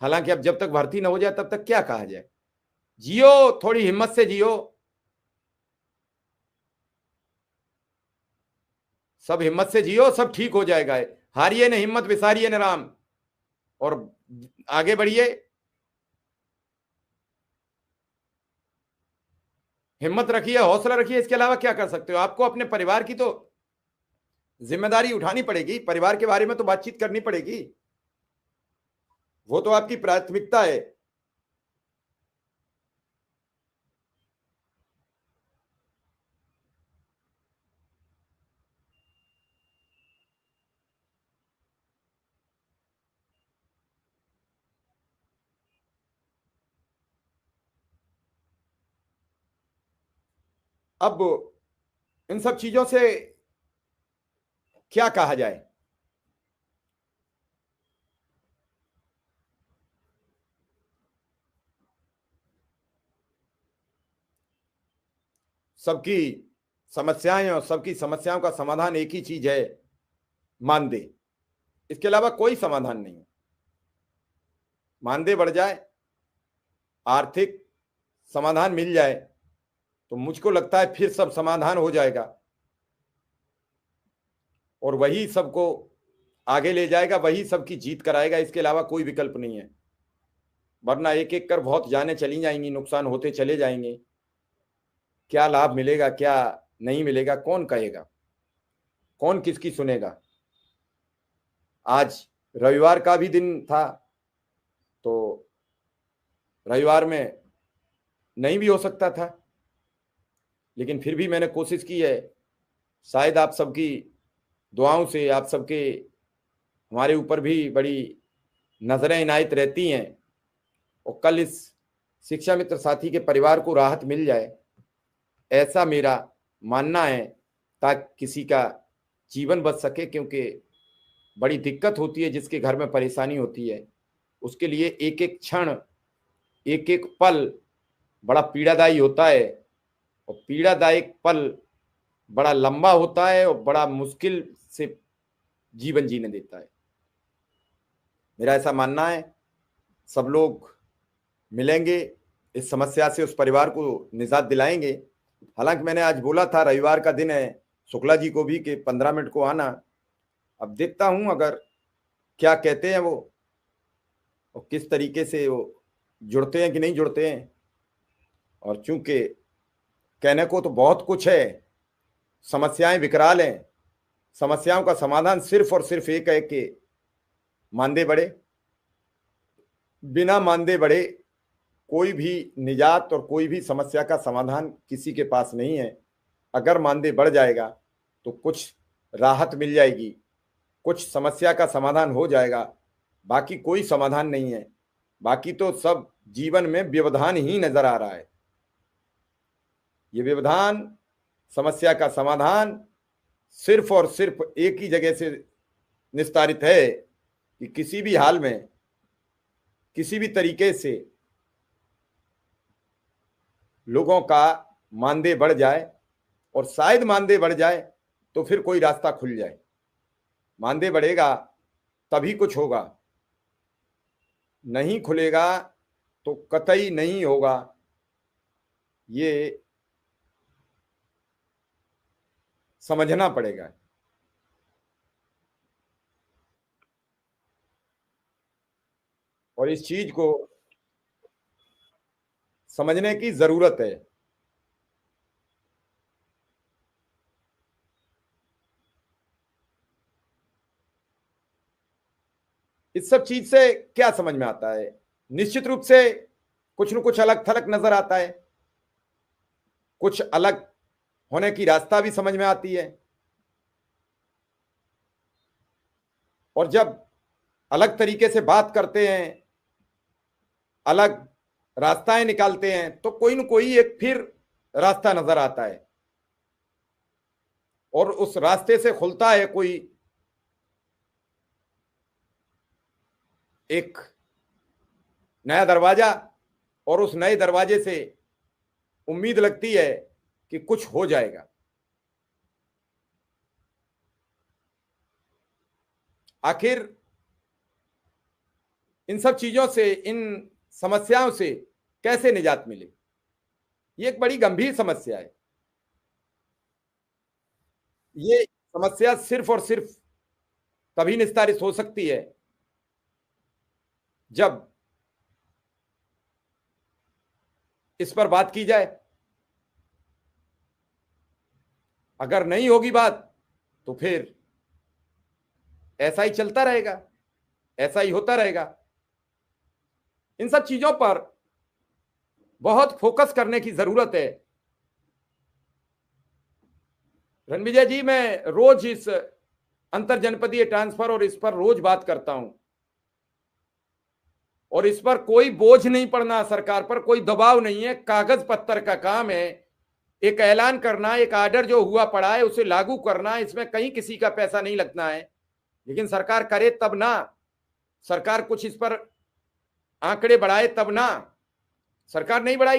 हालांकि अब जब तक भर्ती न हो जाए तब तक क्या कहा जाए। जियो, थोड़ी हिम्मत से जियो, सब हिम्मत से जियो, सब ठीक हो जाएगा। हारिए न हिम्मत, विसारिए न राम, और आगे बढ़िए, हिम्मत रखिए, हौसला रखिए। इसके अलावा क्या कर सकते हो? आपको अपने परिवार की तो जिम्मेदारी उठानी पड़ेगी, परिवार के बारे में तो बातचीत करनी पड़ेगी, वो तो आपकी प्राथमिकता है। अब इन सब चीजों से क्या कहा जाए? सबकी समस्याएं और सबकी समस्याओं का समाधान एक ही चीज है, मानदेय। इसके अलावा कोई समाधान नहीं है। मानदेय बढ़ जाए, आर्थिक समाधान मिल जाए, तो मुझको लगता है फिर सब समाधान हो जाएगा, और वही सबको आगे ले जाएगा, वही सबकी जीत कराएगा। इसके अलावा कोई विकल्प नहीं है। वरना एक एक कर बहुत जाने चली जाएंगी, नुकसान होते चले जाएंगे। क्या लाभ मिलेगा, क्या नहीं मिलेगा, कौन कहेगा, कौन किसकी सुनेगा? आज रविवार का भी दिन था, तो रविवार में नहीं भी हो सकता था, लेकिन फिर भी मैंने कोशिश की है। शायद आप सबकी दुआओं से, आप सबके हमारे ऊपर भी बड़ी नजरें इनायत रहती हैं, और कल इस शिक्षा मित्र साथी के परिवार को राहत मिल जाए, ऐसा मेरा मानना है, ताकि किसी का जीवन बच सके। क्योंकि बड़ी दिक्कत होती है, जिसके घर में परेशानी होती है, उसके लिए एक एक क्षण, एक एक पल बड़ा पीड़ादायी होता है, और पीड़ादायक पल बड़ा लंबा होता है और बड़ा मुश्किल से जीवन जीने देता है। मेरा ऐसा मानना है। सब लोग मिलेंगे, इस समस्या से उस परिवार को निजात दिलाएंगे। हालांकि मैंने आज बोला था रविवार का दिन है, शुक्ला जी को भी कि 15 मिनट को आना। अब देखता हूं अगर क्या कहते हैं वो, और किस तरीके से वो जुड़ते हैं कि नहीं जुड़ते हैं। और चूंकि कहने को तो बहुत कुछ है, समस्याएं विकराल हैं, समस्याओं का समाधान सिर्फ और सिर्फ एक है कि मानदेय बढ़े। बिना मानदेय बढ़े कोई भी निजात और कोई भी समस्या का समाधान किसी के पास नहीं है। अगर मानदेय बढ़ जाएगा तो कुछ राहत मिल जाएगी, कुछ समस्या का समाधान हो जाएगा, बाकी कोई समाधान नहीं है। बाकी तो सब जीवन में व्यवधान ही नजर आ रहा है। ये व्यवधान, समस्या का समाधान सिर्फ और सिर्फ एक ही जगह से निस्तारित है कि किसी भी हाल में, किसी भी तरीके से लोगों का मानदेय बढ़ जाए, और शायद मानदेय बढ़ जाए तो फिर कोई रास्ता खुल जाए। मानदेय बढ़ेगा तभी कुछ होगा, नहीं खुलेगा तो कतई नहीं होगा। ये समझना पड़ेगा, और इस चीज को समझने की जरूरत है। इस सब चीज से क्या समझ में आता है? निश्चित रूप से कुछ न कुछ अलग थलग नजर आता है, कुछ अलग होने की रास्ता भी समझ में आती है। और जब अलग तरीके से बात करते हैं, अलग रास्ताएं निकालते हैं, तो कोई न कोई एक फिर रास्ता नजर आता है, और उस रास्ते से खुलता है कोई एक नया दरवाजा, और उस नए दरवाजे से उम्मीद लगती है कि कुछ हो जाएगा। आखिर इन सब चीजों से, इन समस्याओं से कैसे निजात मिले? ये एक बड़ी गंभीर समस्या है। ये समस्या सिर्फ और सिर्फ तभी निस्तारित हो सकती है जब इस पर बात की जाए। अगर नहीं होगी बात तो फिर ऐसा ही चलता रहेगा, ऐसा ही होता रहेगा। इन सब चीजों पर बहुत फोकस करने की जरूरत है। रणविजय जी, मैं रोज इस अंतर जनपदीय ट्रांसफर और इस पर रोज बात करता हूं, और इस पर कोई बोझ नहीं पड़ना, सरकार पर कोई दबाव नहीं है, कागज पत्थर का काम है। एक ऐलान करना, एक आर्डर जो हुआ पड़ा है उसे लागू करना, इसमें कहीं किसी का पैसा नहीं लगना है। लेकिन सरकार करे तब ना, सरकार कुछ इस पर आंकड़े बढ़ाए तब ना। सरकार नहीं बढ़ाएगी